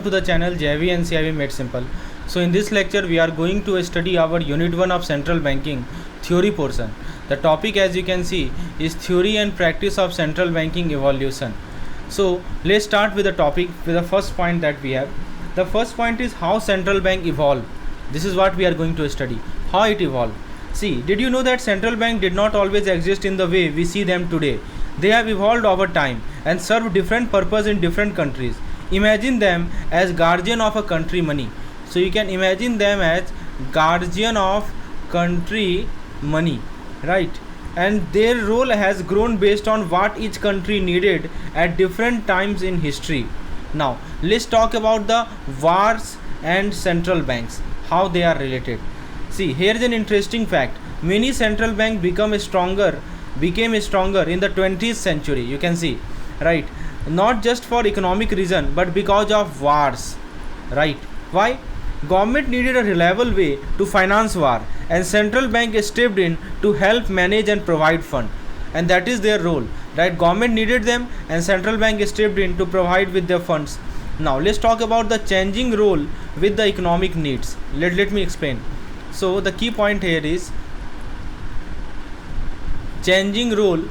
To the channel JV and CIV Made Simple. So in this lecture we are going to study our unit 1 of central banking theory portion. The topic, as you can see, is theory and practice of central banking evolution. So let's start with the topic with the first point that we have. The first point is how central bank evolved. This is what we are going to study, how it evolved. See, did you know that central bank did not always exist in the way we see them today? They have evolved over time and served different purpose in different countries. Imagine them as guardian of a country money. So you can imagine them as guardian of country money, right? And their role has grown based on what each country needed at different times in history. Now let's talk about the wars and central banks, how they are related. See, here's an interesting fact. Many central banks became stronger in the 20th century. You can see, right? Not just for economic reason but because of wars, right? Why? Government needed a reliable way to finance war, and central bank stepped in to help manage and provide fund, and that is their role, right? Government needed them and central bank stepped in to provide with their funds. Now let's talk about the changing role with the economic needs. Let me explain. So the key point here is changing role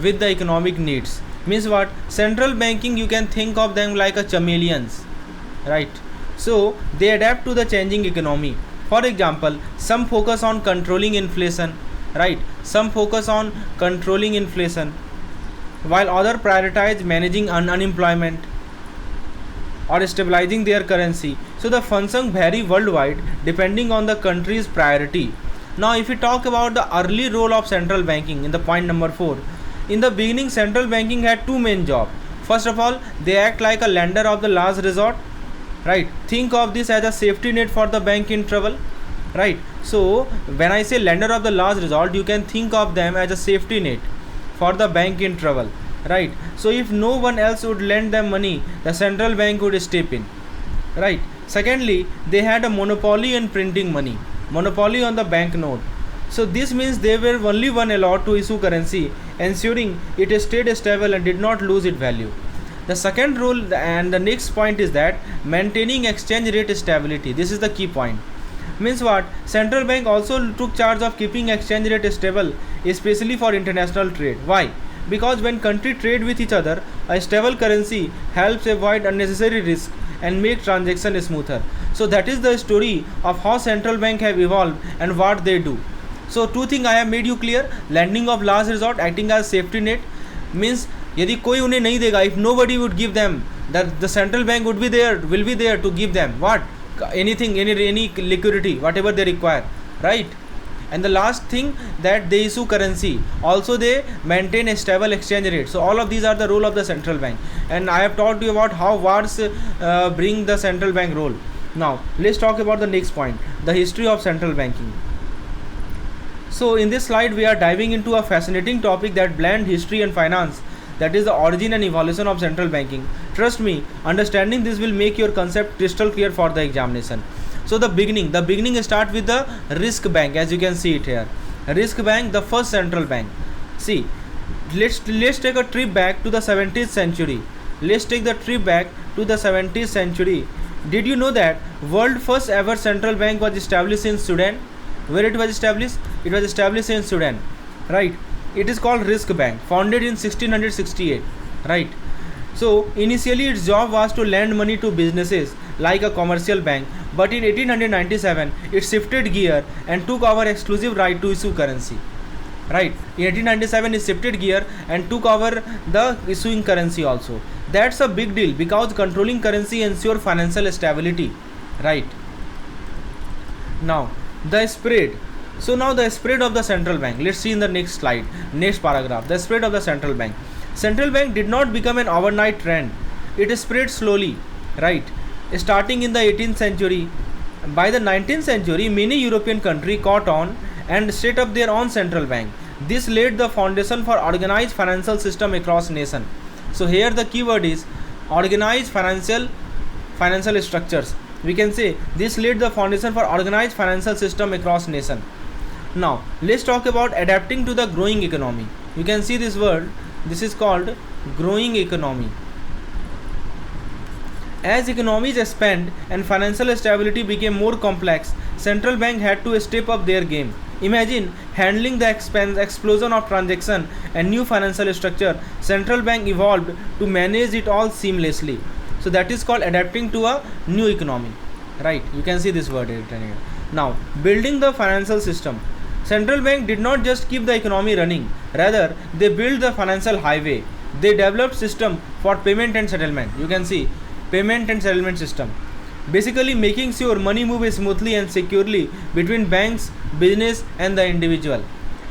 with the economic needs. Means what? Central banking, you can think of them like a chameleons, right? So they adapt to the changing economy. For example, some focus on controlling inflation, right? Some focus on controlling inflation, while other prioritize managing unemployment or stabilizing their currency. So the functions vary worldwide depending on the country's priority. Now if we talk about the early role of central banking in the point number 4, in the beginning, central banking had two main jobs. First of all, they act like a lender of the last resort, right? Think of this as a safety net for the bank in trouble, right? So when I say lender of the last resort, you can think of them as a safety net for the bank in trouble, right? So if no one else would lend them money, the central bank would step in, right? Secondly, they had a monopoly in printing money, monopoly on the banknote. So this means they were only one allowed to issue currency, ensuring it stayed stable and did not lose its value. The second rule and the next point is that maintaining exchange rate stability. This is the key point. Means what? Central bank also took charge of keeping exchange rate stable, especially for international trade. Why? Because when countries trade with each other, a stable currency helps avoid unnecessary risk and make transaction smoother. So that is the story of how central bank have evolved and what they do. So two things I have made you clear. Lending of last resort, acting as safety net, means यदि कोई उन्हें नहीं देगा, if nobody would give them, that the central bank will be there to give them what? Anything, any liquidity, whatever they require, right? And the last thing, that they issue currency. Also they maintain a stable exchange rate. So all of these are the role of the central bank, and I have taught you about how wars bring the central bank role. Now let's talk about the next point, the history of central banking. So in this slide we are diving into a fascinating topic that blend history and finance, that is the origin and evolution of central banking. Trust me, understanding this will make your concept crystal clear for the examination. So the beginning start with the risk bank, as you can see it here. Risk bank, the first central bank. See, let's take a trip back to the 17th century. Let's take the trip back to the 17th century. Did you know that world first ever central bank was established in Sudan? Where it was established? It was established in Sudan, right? It is called Risk Bank, founded in 1668, right? So initially its job was to lend money to businesses like a commercial bank, but in 1897 it shifted gear and took over exclusive right to issue currency, right? In 1897 it shifted gear and took over the issuing currency also. That's a big deal because controlling currency ensures financial stability, right? Now the spread. So now the spread of the central bank. Let's see in the next slide, next paragraph. The spread of the central bank. Central bank did not become an overnight trend. It spread slowly, right? Starting in the 18th century. By the 19th century, many European countries caught on and set up their own central bank. This laid the foundation for organized financial system across nation. So here the keyword is organized financial structures. We can say this laid the foundation for organized financial system across nation. Now let's talk about adapting to the growing economy. You can see this word, this is called growing economy. As economies expand and financial stability became more complex, central bank had to step up their game. Imagine handling the explosion of transaction and new financial structure. Central bank evolved to manage it all seamlessly. So that is called adapting to a new economy. Right? You can see this word written here. Now, building the financial system. Central bank did not just keep the economy running, rather they built the financial highway. They developed system for payment and settlement. You can see payment and settlement system, basically making sure money moves smoothly and securely between banks, business and the individual.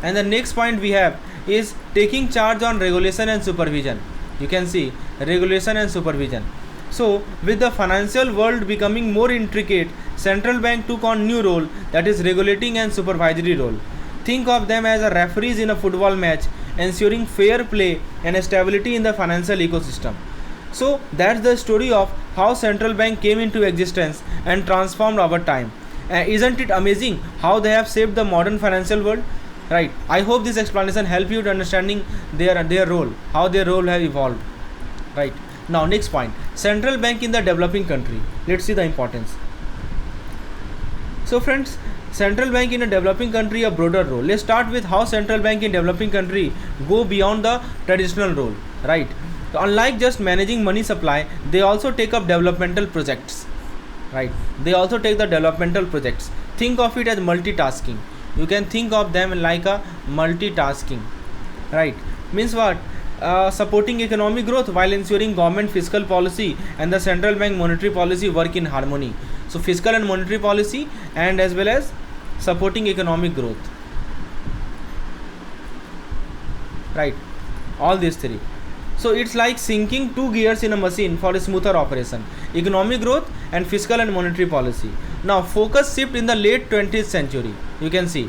And the next point we have is taking charge on regulation and supervision. You can see regulation and supervision. So with the financial world becoming more intricate, central bank took on new role, that is regulating and supervisory role. Think of them as a referees in a football match, ensuring fair play and stability in the financial ecosystem. So that's the story of how central bank came into existence and transformed over time. Isn't it amazing how they have shaped the modern financial world? Right. I hope this explanation help you to understanding their role, how their role have evolved. Right. Now next point, central bank in the developing country. Let's see the importance. So friends, central bank in a developing country a broader role. Let's start with how central bank in developing country go beyond the traditional role. Right. So unlike just managing money supply, they also take up developmental projects. Right. They also take the developmental projects. Think of it as multitasking. You can think of them like a multitasking. Right. Means what? Supporting economic growth while ensuring government fiscal policy and the central bank monetary policy work in harmony. So fiscal and monetary policy and as well as supporting economic growth. Right. All these three. So it's like syncing two gears in a machine for a smoother operation. Economic growth and fiscal and monetary policy. Now focus shift in the late 20th century. You can see.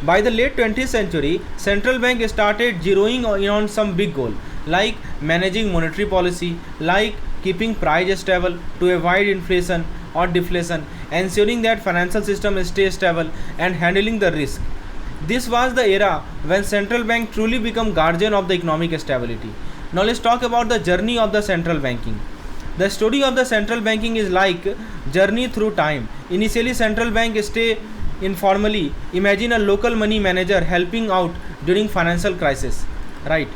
By the late 20th century, central bank started zeroing in on some big goal like managing monetary policy, like keeping price stable to avoid inflation or deflation, ensuring that financial system stays stable and handling the risk. This was the era when central bank truly became guardian of the economic stability. Now let's talk about the journey of the central banking. The story of the central banking is like journey through time. Initially, central bank stay informally. Imagine a local money manager helping out during financial crisis, right?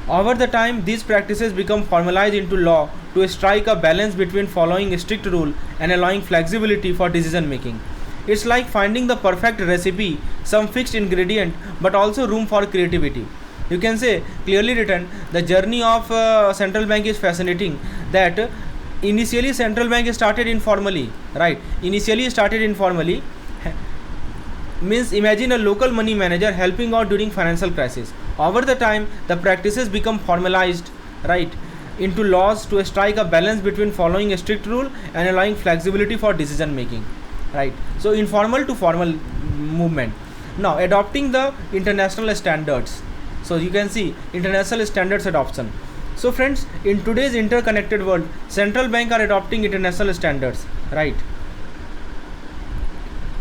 Over the time, these practices become formalized into law to strike a balance between following strict rule and allowing flexibility for decision making. It's like finding the perfect recipe, some fixed ingredient, but also room for creativity. You can say clearly written, the journey of central bank is fascinating. That initially central bank started informally, right? Initially started informally means imagine a local money manager helping out during financial crisis. Over the time, the practices become formalized, right, into laws to strike a balance between following a strict rule and allowing flexibility for decision making, right? So informal to formal movement. Now adopting the international standards. So you can see international standards adoption. So friends, in today's interconnected world, central bank are adopting international standards, right?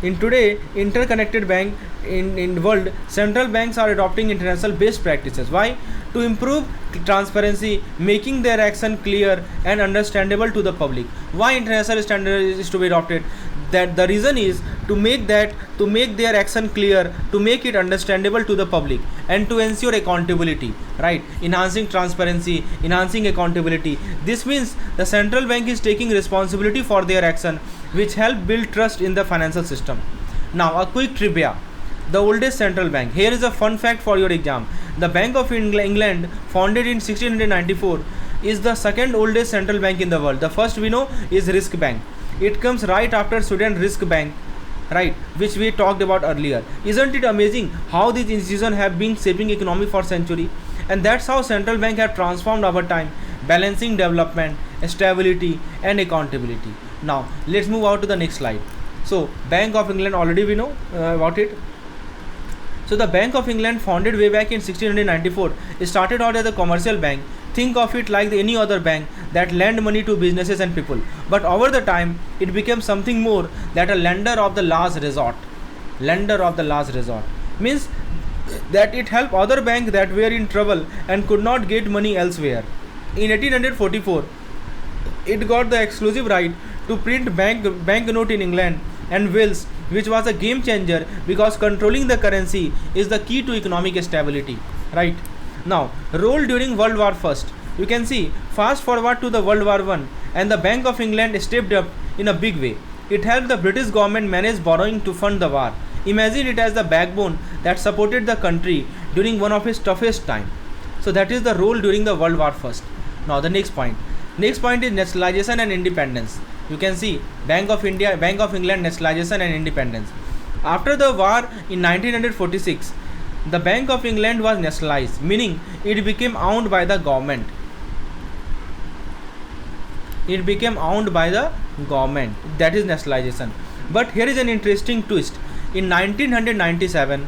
In today interconnected bank in world, central banks are adopting international best practices. Why? To improve transparency, making their action clear and understandable to the public. Why international standard is to be adopted? That the reason is to make their action clear, to make it understandable to the public, and to ensure accountability, right? Enhancing transparency, enhancing accountability. This means the central bank is taking responsibility for their action, which help build trust in the financial system. Now a quick trivia. The oldest central bank. Here is a fun fact for your exam. The Bank of England, founded in 1694, is the second oldest central bank in the world. The first we know is Risk Bank. It comes right after Sweden Risk Bank, right, which we talked about earlier. Isn't it amazing how these institutions have been shaping economy for centuries? And that's how central bank have transformed over time, balancing development, stability and accountability. Now let's move on to the next slide. So Bank of England, already we know about it. So the Bank of England, founded way back in 1694, started out as a commercial bank. Think of it like any other bank that lend money to businesses and people. But over the time, it became something more that a lender of the last resort. Lender of the last resort means that it helped other banks that were in trouble and could not get money elsewhere. In 1844, It got the exclusive right to print banknote in England and Wales, which was a game changer because controlling the currency is the key to economic stability. Right now, role during World War First. You can see fast forward to the World War One, and the Bank of England stepped up in a big way. It helped the British government manage borrowing to fund the war. Imagine it as the backbone that supported the country during one of its toughest time. So that is the role during the World War First. Now the next point. Next point is nationalization and independence. You can see Bank of India, Bank of England nationalization and independence. After the war in 1946, the Bank of England was nationalized, meaning it became owned by the government. It became owned by the government. That is nationalization. But here is an interesting twist. In 1997,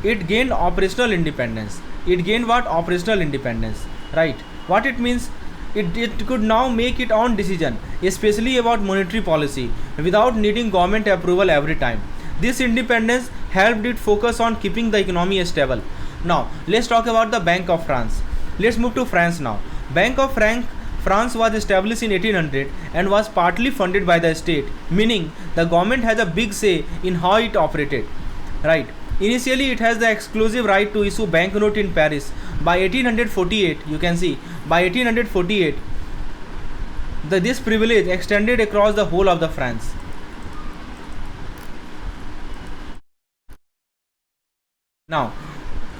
it gained operational independence. It gained what? Operational independence. Right. What it means? It could now make its own decision, especially about monetary policy, without needing government approval every time. This independence helped it focus on keeping the economy stable. Now, let's talk about the Bank of France. Let's move to France now. Bank of France was established in 1800 and was partly funded by the state, meaning the government has a big say in how it operated. Right. Initially, it has the exclusive right to issue banknote in Paris. By 1848, you can see, by 1848, this privilege extended across the whole of the France. Now,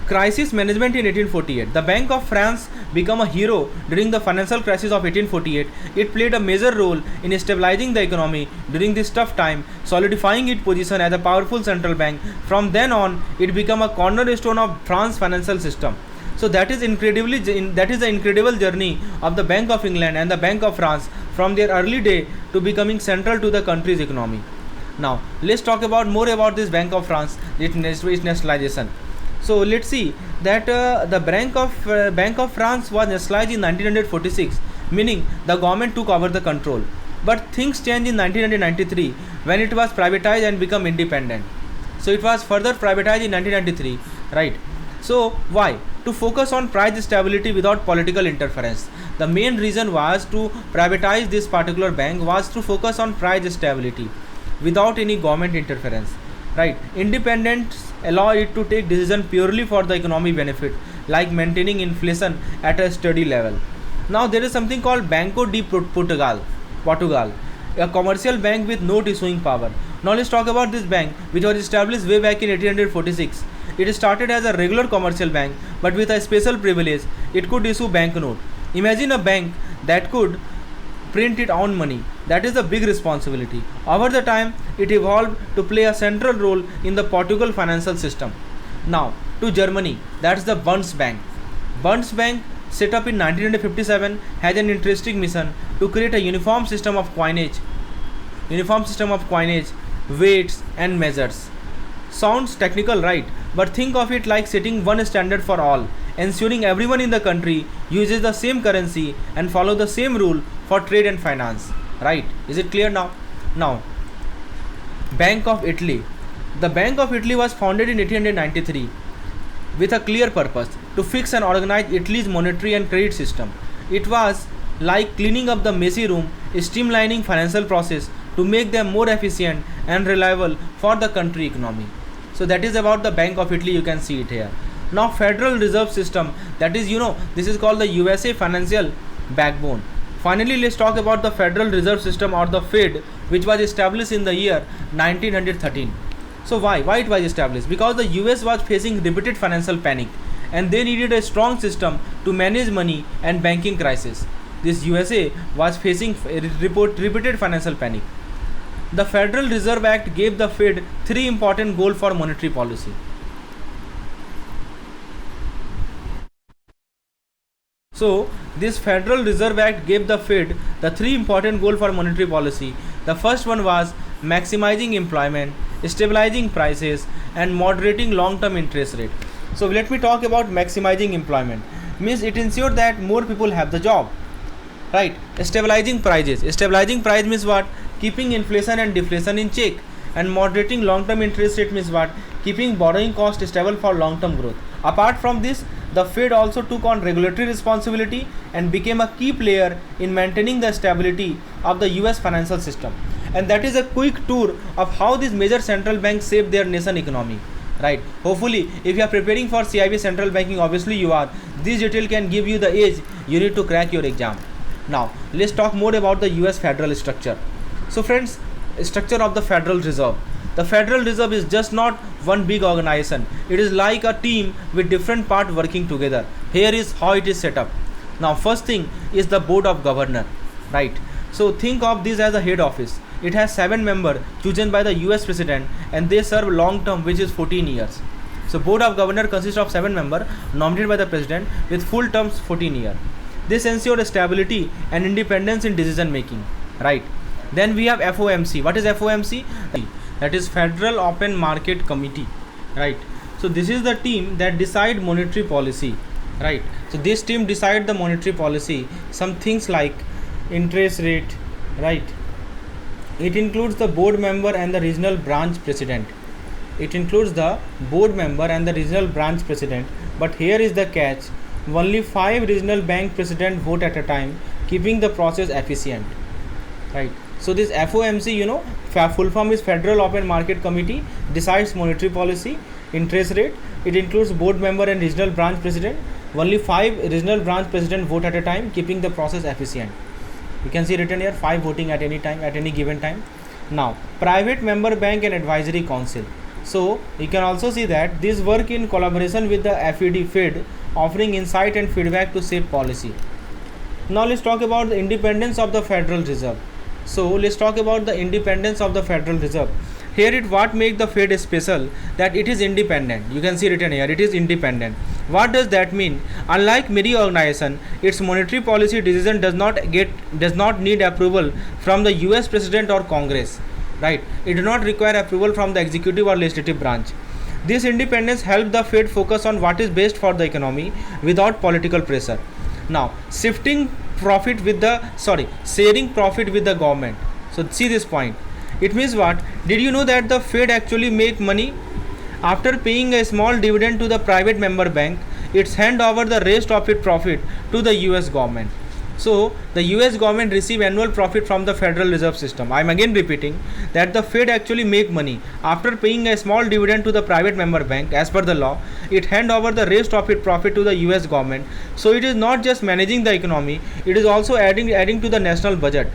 crisis management in 1848. The Bank of France became a hero during the financial crisis of 1848. It played a major role in stabilizing the economy during this tough time, solidifying its position as a powerful central bank. From then on, it became a cornerstone of France's financial system. So that is the incredible journey of the Bank of England and the Bank of France from their early day to becoming central to the country's economy. Now, let's talk about more about this Bank of France, its nationalization. So let's see that the Bank of France was nationalized in 1946, meaning the government took over the control. But things changed in 1993 when it was privatized and become independent. So it was further privatized in 1993, right? So why? To focus on price stability without political interference. The main reason was to privatize this particular bank was to focus on price stability without any government interference. Right. Independence allow it to take decision purely for the economic benefit, like maintaining inflation at a steady level. Now there is something called Banco de Portugal, a commercial bank with note issuing power. Now let's talk about this bank, which was established way back in 1846. It started as a regular commercial bank, but with a special privilege. It could issue banknote. Imagine a bank that could print its own money. That is a big responsibility. Over the time, it evolved to play a central role in the Portugal financial system. Now, to Germany, that's the Bundesbank. Bundesbank, set up in 1957, has an interesting mission to create a uniform system of coinage, weights and measures. Sounds technical, right? But think of it like setting one standard for all, ensuring everyone in the country uses the same currency and follow the same rule for trade and finance. Right? Is it clear now? Now, Bank of Italy. The Bank of Italy was founded in 1893 with a clear purpose to fix and organize Italy's monetary and credit system. It was like cleaning up the messy room, streamlining financial process to make them more efficient and reliable for the country economy. So that is about the Bank of Italy. You can see it here. Now, Federal Reserve System, that is, this is called the USA financial backbone. Finally, let's talk about the Federal Reserve System, or the Fed, which was established in the year 1913. So why it was established? Because the US was facing repeated financial panic and they needed a strong system to manage money and banking crisis. This USA was facing repeated financial panic. The Federal Reserve Act gave the Fed three important goals for monetary policy. So, this Federal Reserve Act gave the Fed the three important goals for monetary policy. The first one was maximizing employment, stabilizing prices, and moderating long-term interest rate. So, let me talk about maximizing employment. Means it ensured that more people have the job. Right? Stabilizing prices. Stabilizing price means what? Keeping inflation and deflation in check. And moderating long-term interest rate means what? Keeping borrowing cost stable for long-term growth. Apart from this, the Fed also took on regulatory responsibility and became a key player in maintaining the stability of the US financial system. And that is a quick tour of how these major central banks shape their nation economy. Right. Hopefully, if you are preparing for CIB central banking, obviously you are. This detail can give you the edge you need to crack your exam. Now, let's talk more about the US federal structure. So friends, structure of the Federal Reserve. The Federal Reserve is just not one big organization. It is like a team with different parts working together. Here is how it is set up. Now, first thing is the Board of Governor, right? So think of this as a head office. It has 7 members chosen by the US President and they serve long term, which is 14 years. So Board of Governor consists of 7 members nominated by the President with full terms 14 years. This ensures stability and independence in decision making, right? Then we have FOMC. What is FOMC? That is Federal Open Market Committee, right? So this is the team that decide monetary policy, right? So this team decide the monetary policy, some things like interest rate, right? It includes the board member and the regional branch president. It includes the board member and the regional branch president. But here is the catch: only 5 regional bank president vote at a time, keeping the process efficient, right? So this FOMC, full form is Federal Open Market Committee, decides monetary policy, interest rate. It includes board member and regional branch president. Only 5 regional branch president vote at a time, keeping the process efficient. You can see written here 5 voting at any time, at any given time. Now, private member bank and advisory council. So you can also see that this work in collaboration with the Fed, offering insight and feedback to shape policy. Now let's talk about the independence of the Federal Reserve. So let's talk about the independence of the Federal Reserve. Here it what makes the Fed special, that it is independent. You can see written here, it is independent. What does that mean? Unlike many organizations, its monetary policy decision does not need approval from the US President or Congress, right? It does not require approval from the executive or legislative branch. This independence helps the Fed focus on what is best for the economy without political pressure. Now, sharing profit with the government. So see this point. It means what? Did you know that the Fed actually make money? After paying a small dividend to the private member bank, it's hand over the rest of its profit to the US government. So the US government receive annual profit from the Federal Reserve System. I am again repeating that the Fed actually make money. After paying a small dividend to the private member bank, as per the law, it hand over the rest of its profit to the US government. So it is not just managing the economy, it is also adding to the national budget.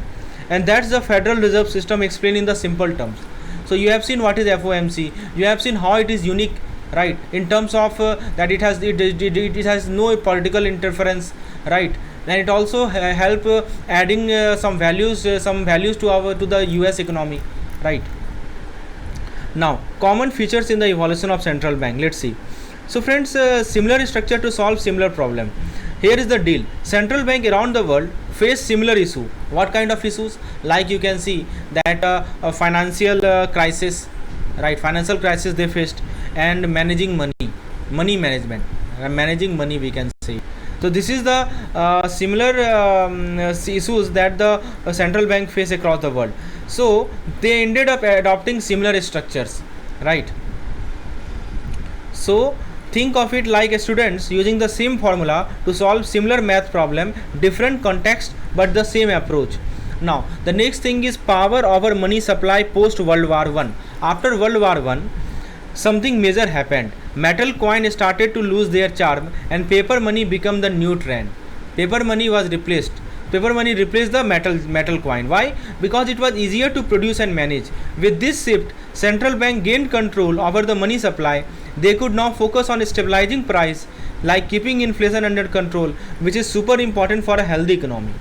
And that's the Federal Reserve System explained in the simple terms. So you have seen what is FOMC, you have seen how it is unique, right, in terms of that it has no political interference, right? And it also help adding some values to the US economy, right? Now, common features in the evolution of central bank. Let's see. So friends, similar structure to solve similar problem. Here is the deal. Central bank around the world face similar issue. What kind of issues? Like you can see that a financial crisis, right? Financial crisis they faced, and managing money management, managing money we can say. So this is the similar issues that the central bank face across the world. So they ended up adopting similar structures, right? So think of it like students using the same formula to solve similar math problem, different context but the same approach. Now the next thing is power over money supply post World War I. After World War I, something major happened. Metal coin started to lose their charm and paper money became the new trend. Paper money replaced the metal coin. Why? Because it was easier to produce and manage. With this shift, central bank gained control over the money supply. They could now focus on stabilizing price, like keeping inflation under control, which is super important for a healthy economy.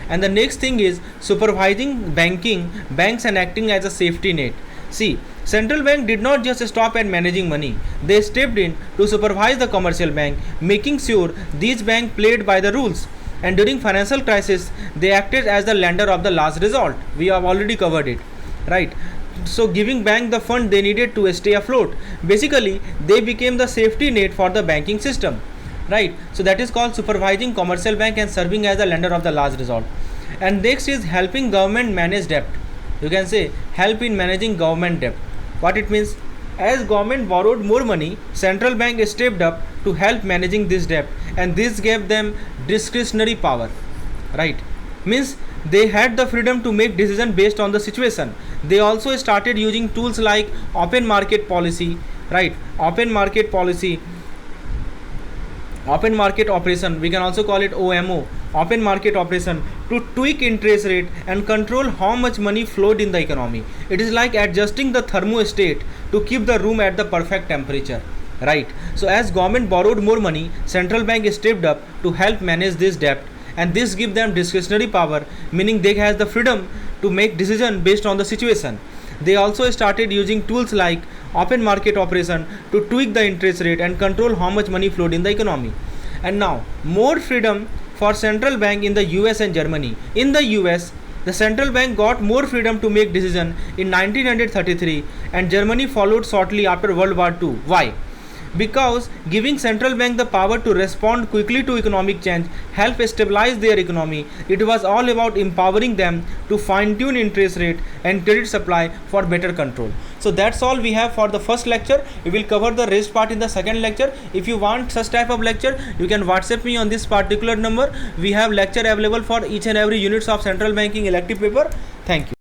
And the next thing is supervising banks and acting as a safety net. See, central bank did not just stop at managing money. They stepped in to supervise the commercial bank, making sure these banks played by the rules. And during financial crisis, they acted as the lender of the last resort. We have already covered it, right? So giving bank the fund they needed to stay afloat. Basically, they became the safety net for the banking system, right? So that is called supervising commercial bank and serving as the lender of the last resort. And next is helping government manage debt. You can say help in managing government debt. What it means? as government borrowed more money, central bank stepped up to help managing this debt, and this gave them discretionary power, right? Means they had the freedom to make decision based on the situation. They also started using tools like open market policy, right? Open market operation, we can also call it OMO, open market operation, to tweak interest rate and control how much money flowed in the economy. It is like adjusting the thermostat to keep the room at the perfect temperature, right? So as government borrowed more money, central bank stepped up to help manage this debt, and this give them discretionary power, meaning they has the freedom to make decision based on the situation. They also started using tools like open market operation to tweak the interest rate and control how much money flowed in the economy. And now more freedom for central bank in the US and Germany. In the US, the central bank got more freedom to make decision in 1933, and Germany followed shortly after World War II. Why? Because giving central bank the power to respond quickly to economic change help stabilize their economy. It was all about empowering them to fine tune interest rate and credit supply for better control. So that's all we have for the first lecture. We will cover the rest part in the second lecture. If you want such type of lecture, you can WhatsApp me on this particular number. We have lecture available for each and every units of central banking elective paper. Thank you.